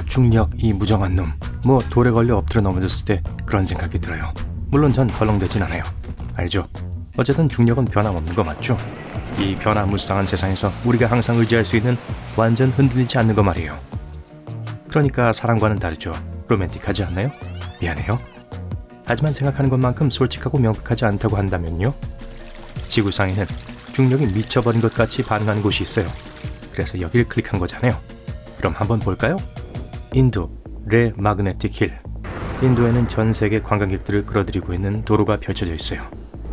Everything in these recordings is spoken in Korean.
중력 이 무정한 놈. 뭐 돌에 걸려 엎드려 넘어졌을 때 그런 생각이 들어요. 물론 전 덜렁대진 않아요. 알죠? 어쨌든 중력은 변함없는 거 맞죠? 이 변화무쌍한 세상에서 우리가 항상 의지할 수 있는 완전 흔들리지 않는 거 말이에요. 그러니까 사랑과는 다르죠. 로맨틱하지 않나요? 미안해요. 하지만 생각하는 것만큼 솔직하고 명백하지 않다고 한다면요? 지구상에는 중력이 미쳐버린 것 같이 반응하는 곳이 있어요. 그래서 여길 클릭한 거잖아요. 그럼 한번 볼까요? 인도 레 마그네틱 힐. 인도에는 전 세계 관광객들을 끌어들이고 있는 도로가 펼쳐져 있어요.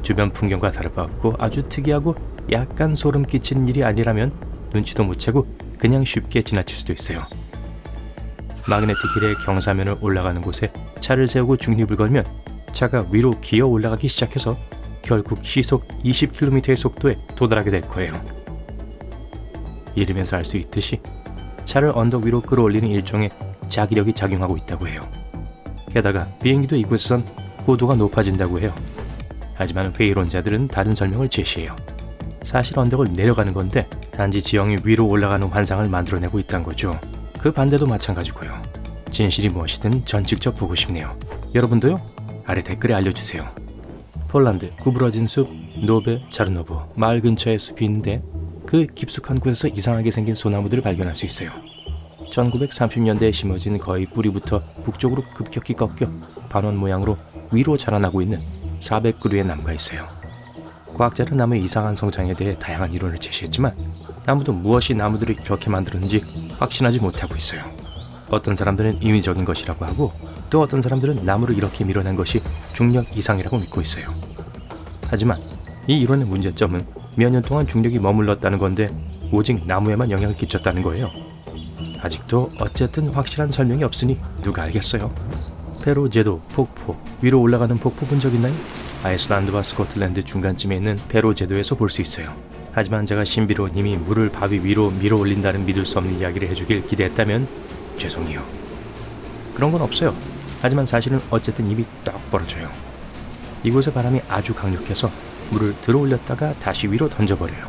주변 풍경과 다를 바 없고 아주 특이하고 약간 소름 끼치는 일이 아니라면 눈치도 못 채고 그냥 쉽게 지나칠 수도 있어요. 마그네틱 힐의 경사면을 올라가는 곳에 차를 세우고 중립을 걸면 차가 위로 기어 올라가기 시작해서 결국 시속 20km의 속도에 도달하게 될 거예요. 이름에서 알 수 있듯이 차를 언덕 위로 끌어올리는 일종의 자기력이 작용하고 있다고 해요. 게다가 비행기도 이곳에선 고도가 높아진다고 해요. 하지만 회의론자들은 다른 설명을 제시해요. 사실 언덕을 내려가는 건데 단지 지형이 위로 올라가는 환상을 만들어내고 있다는 거죠. 그 반대도 마찬가지고요. 진실이 무엇이든 전 직접 보고 싶네요. 여러분도요? 아래 댓글에 알려주세요. 폴란드 구부러진 숲 노베 자르노브 마을 근처에 숲이 있는데 그 깊숙한 곳에서 이상하게 생긴 소나무들을 발견할 수 있어요. 1930년대에 심어진 거의 뿌리부터 북쪽으로 급격히 꺾여 반원 모양으로 위로 자라나고 있는 400그루의 나무가 있어요. 과학자는 나무의 이상한 성장에 대해 다양한 이론을 제시했지만 나무도 무엇이 나무들을 이렇게 만들었는지 확신하지 못하고 있어요. 어떤 사람들은 인위적인 것이라고 하고 또 어떤 사람들은 나무를 이렇게 밀어낸 것이 중력 이상이라고 믿고 있어요. 하지만 이 이론의 문제점은 몇 년 동안 중력이 머물렀다는 건데 오직 나무에만 영향을 끼쳤다는 거예요. 아직도 어쨌든 확실한 설명이 없으니 누가 알겠어요. 페루 제도 폭포, 위로 올라가는 폭포 본 적 있나요? 아이슬란드와 스코틀랜드 중간쯤에 있는 페루 제도에서 볼 수 있어요. 하지만 제가 신비로님이 물을 바위 위로 밀어 올린다는 믿을 수 없는 이야기를 해주길 기대했다면 죄송해요. 그런 건 없어요. 하지만 사실은 어쨌든 입이 떡 벌어져요. 이곳의 바람이 아주 강력해서 물을 들어 올렸다가 다시 위로 던져버려요.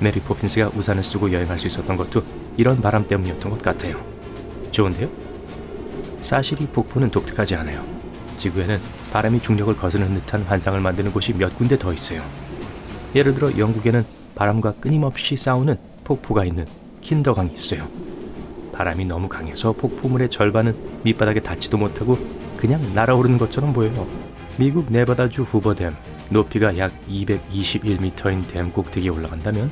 메리 포핀스가 우산을 쓰고 여행할 수 있었던 것도 이런 바람 때문이었던 것 같아요. 좋은데요? 사실 이 폭포는 독특하지 않아요. 지구에는 바람이 중력을 거스르는 듯한 환상을 만드는 곳이 몇 군데 더 있어요. 예를 들어 영국에는 바람과 끊임없이 싸우는 폭포가 있는 킨더강이 있어요. 바람이 너무 강해서 폭포물의 절반은 밑바닥에 닿지도 못하고 그냥 날아오르는 것처럼 보여요. 미국 네바다주 후버댐, 높이가 약 221m인 댐 꼭대기에 올라간다면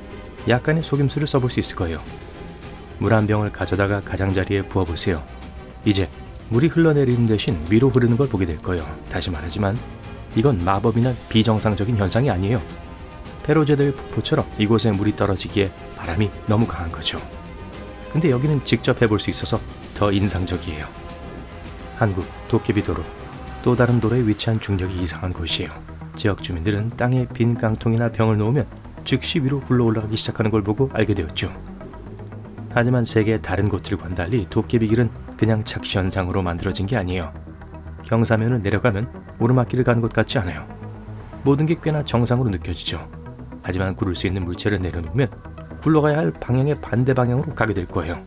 약간의 속임수를 써볼 수 있을 거예요. 물 한 병을 가져다가 가장자리에 부어보세요. 이제 물이 흘러내리는 대신 위로 흐르는 걸 보게 될 거예요. 다시 말하지만 이건 마법이나 비정상적인 현상이 아니에요. 페루제도의 폭포처럼 이곳에 물이 떨어지기에 바람이 너무 강한 거죠. 근데 여기는 직접 해볼 수 있어서 더 인상적이에요. 한국 도깨비도로, 또 다른 도로에 위치한 중력이 이상한 곳이에요. 지역 주민들은 땅에 빈 깡통이나 병을 놓으면 즉시 위로 굴러 올라가기 시작하는 걸 보고 알게 되었죠. 하지만 세계의 다른 곳들과는 달리 도깨비길은 그냥 착시현상으로 만들어진 게 아니에요. 경사면을 내려가면 오르막길을 가는 것 같지 않아요. 모든 게 꽤나 정상으로 느껴지죠. 하지만 구를 수 있는 물체를 내려놓으면 굴러가야 할 방향의 반대 방향으로 가게 될 거예요.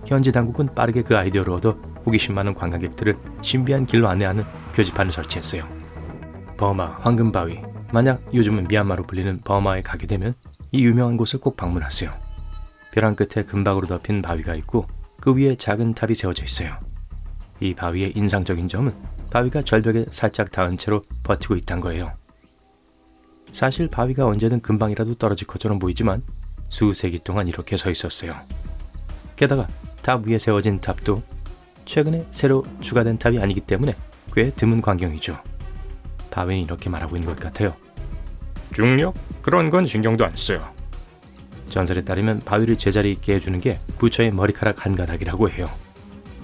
현지 당국은 빠르게 그 아이디어를 얻어 호기심 많은 관광객들을 신비한 길로 안내하는 표지판을 설치했어요. 버마 황금바위. 만약 요즘은 미얀마로 불리는 버마에 가게 되면 이 유명한 곳을 꼭 방문하세요. 벼랑 끝에 금박으로 덮인 바위가 있고 그 위에 작은 탑이 세워져 있어요. 이 바위의 인상적인 점은 바위가 절벽에 살짝 닿은 채로 버티고 있다는 거예요. 사실 바위가 언제든 금방이라도 떨어질 것처럼 보이지만 수세기 동안 이렇게 서 있었어요. 게다가 탑 위에 세워진 탑도 최근에 새로 추가된 탑이 아니기 때문에 꽤 드문 광경이죠. 바위는 이렇게 말하고 있는 것 같아요. 중력? 그런 건 신경도 안 써요. 전설에 따르면 바위를 제자리 있게 해주는 게 부처의 머리카락 한 가닥이라고 해요.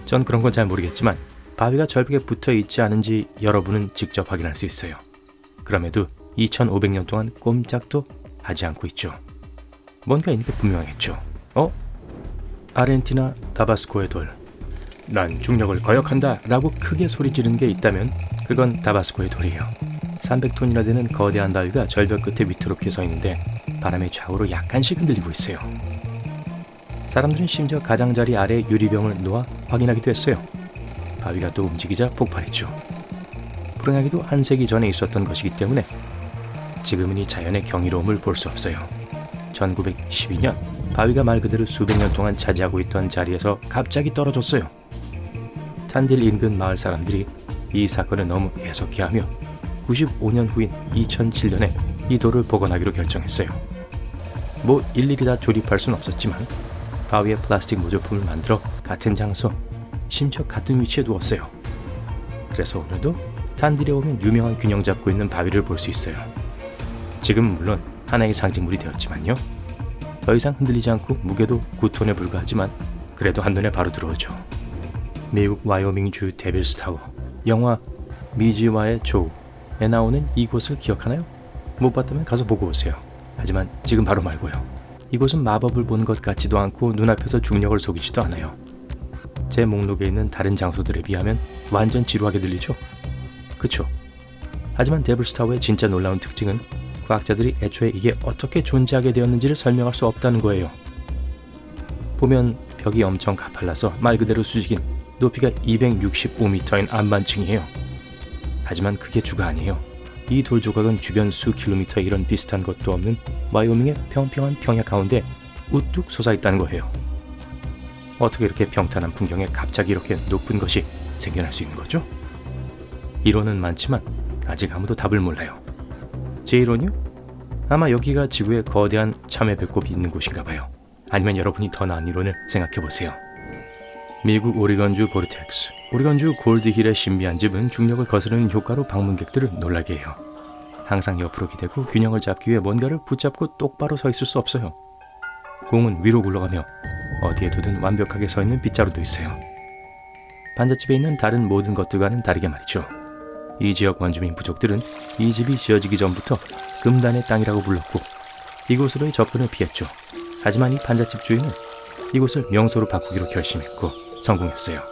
전 그런 건 잘 모르겠지만 바위가 절벽에 붙어 있지 않은지 여러분은 직접 확인할 수 있어요. 그럼에도 2500년 동안 꼼짝도 하지 않고 있죠. 뭔가 있는 게 분명하겠죠. 아르헨티나 다바스코의 돌. 난 중력을 거역한다 라고 크게 소리 지르는 게 있다면 그건 다바스코의 돌이에요. 300톤이나 되는 거대한 바위가 절벽 끝에 위태롭게 서 있는데 바람의 좌우로 약간씩 흔들리고 있어요. 사람들은 심지어 가장자리 아래 유리병을 놓아 확인하기도 했어요. 바위가 또 움직이자 폭발했죠. 불행하게도 한 세기 전에 있었던 것이기 때문에 지금은 이 자연의 경이로움을 볼 수 없어요. 1912년 바위가 말 그대로 수백 년 동안 차지하고 있던 자리에서 갑자기 떨어졌어요. 탄딜 인근 마을 사람들이 이 사건을 너무 애석해하며 95년 후인 2007년에 이 돌을 복원하기로 결정했어요. 뭐 일일이 다 조립할 순 없었지만 바위에 플라스틱 모조품을 만들어 같은 장소, 심지어 같은 위치에 두었어요. 그래서 오늘도 탄딜에 오면 유명한 균형 잡고 있는 바위를 볼 수 있어요. 지금은 물론 하나의 상징물이 되었지만요. 더 이상 흔들리지 않고 무게도 9톤에 불과하지만 그래도 한눈에 바로 들어오죠. 미국 와이오밍주 데빌스타워, 영화 미지와의 조우에 나오는 이곳을 기억하나요? 못 봤다면 가서 보고 오세요. 하지만 지금 바로 말고요. 이곳은 마법을 본 것 같지도 않고 눈앞에서 중력을 속이지도 않아요. 제 목록에 있는 다른 장소들에 비하면 완전 지루하게 들리죠? 그쵸? 하지만 데블스타워의 진짜 놀라운 특징은 과학자들이 애초에 이게 어떻게 존재하게 되었는지를 설명할 수 없다는 거예요. 보면 벽이 엄청 가팔라서 말 그대로 수직인 높이가 265m인 안반층이에요. 하지만 그게 주가 아니에요. 이 돌 조각은 주변 수 킬로미터 이런 비슷한 것도 없는 와이오밍의 평평한 평야 가운데 우뚝 솟아있다는 거예요. 어떻게 이렇게 평탄한 풍경에 갑자기 이렇게 높은 것이 생겨날 수 있는 거죠? 이론은 많지만 아직 아무도 답을 몰라요. 제 이론이요? 아마 여기가 지구에 거대한 참외 배꼽이 있는 곳인가 봐요. 아니면 여러분이 더 나은 이론을 생각해보세요. 미국 오리건주 보르텍스, 오리건주 골드힐의 신비한 집은 중력을 거스르는 효과로 방문객들을 놀라게 해요. 항상 옆으로 기대고 균형을 잡기 위해 뭔가를 붙잡고 똑바로 서 있을 수 없어요. 공은 위로 굴러가며 어디에 두든 완벽하게 서 있는 빗자루도 있어요. 반잣집에 있는 다른 모든 것들과는 다르게 말이죠. 이 지역 원주민 부족들은 이 집이 지어지기 전부터 금단의 땅이라고 불렀고 이곳으로의 접근을 피했죠. 하지만 이 반잣집 주인은 이곳을 명소로 바꾸기로 결심했고 성공했어요.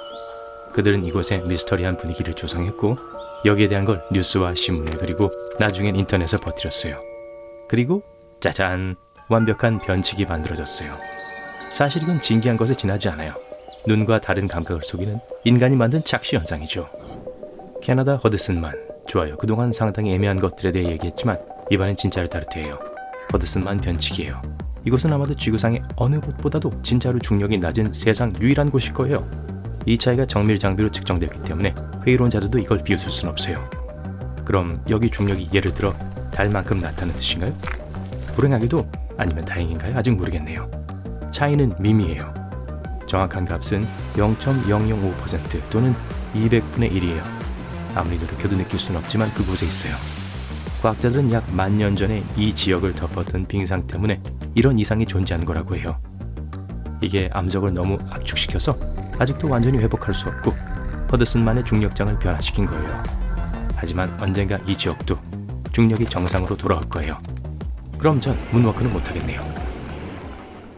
그들은 이곳에 미스터리한 분위기를 조성했고 여기에 대한 걸 뉴스와 신문에 그리고 나중엔 인터넷에 퍼뜨렸어요. 그리고 짜잔! 완벽한 변칙이 만들어졌어요. 사실 이건 진기한 것에 지나지 않아요. 눈과 다른 감각을 속이는 인간이 만든 착시 현상이죠. 캐나다 허드슨만, 좋아요. 그동안 상당히 애매한 것들에 대해 얘기했지만 이번엔 진짜를 따르테예요. 허드슨만 변칙이에요. 이곳은 아마도 지구상의 어느 곳보다도 진짜로 중력이 낮은 세상 유일한 곳일 거예요. 이 차이가 정밀 장비로 측정되었기 때문에 회의론자들도 이걸 비웃을 순 없어요. 그럼 여기 중력이 예를 들어 달만큼 낮다는 뜻인가요? 불행하게도 아니면 다행인가요? 아직 모르겠네요. 차이는 미미해요. 정확한 값은 0.005% 또는 200분의 1이에요. 아무리 노력해도 느낄 수는 없지만 그곳에 있어요. 과학자들은 약 10,000년 전에 이 지역을 덮었던 빙상 때문에 이런 이상이 존재하는 거라고 해요. 이게 암석을 너무 압축시켜서 아직도 완전히 회복할 수 없고 허드슨만의 중력장을 변화시킨 거예요. 하지만 언젠가 이 지역도 중력이 정상으로 돌아올 거예요. 그럼 전 문워크는 못하겠네요.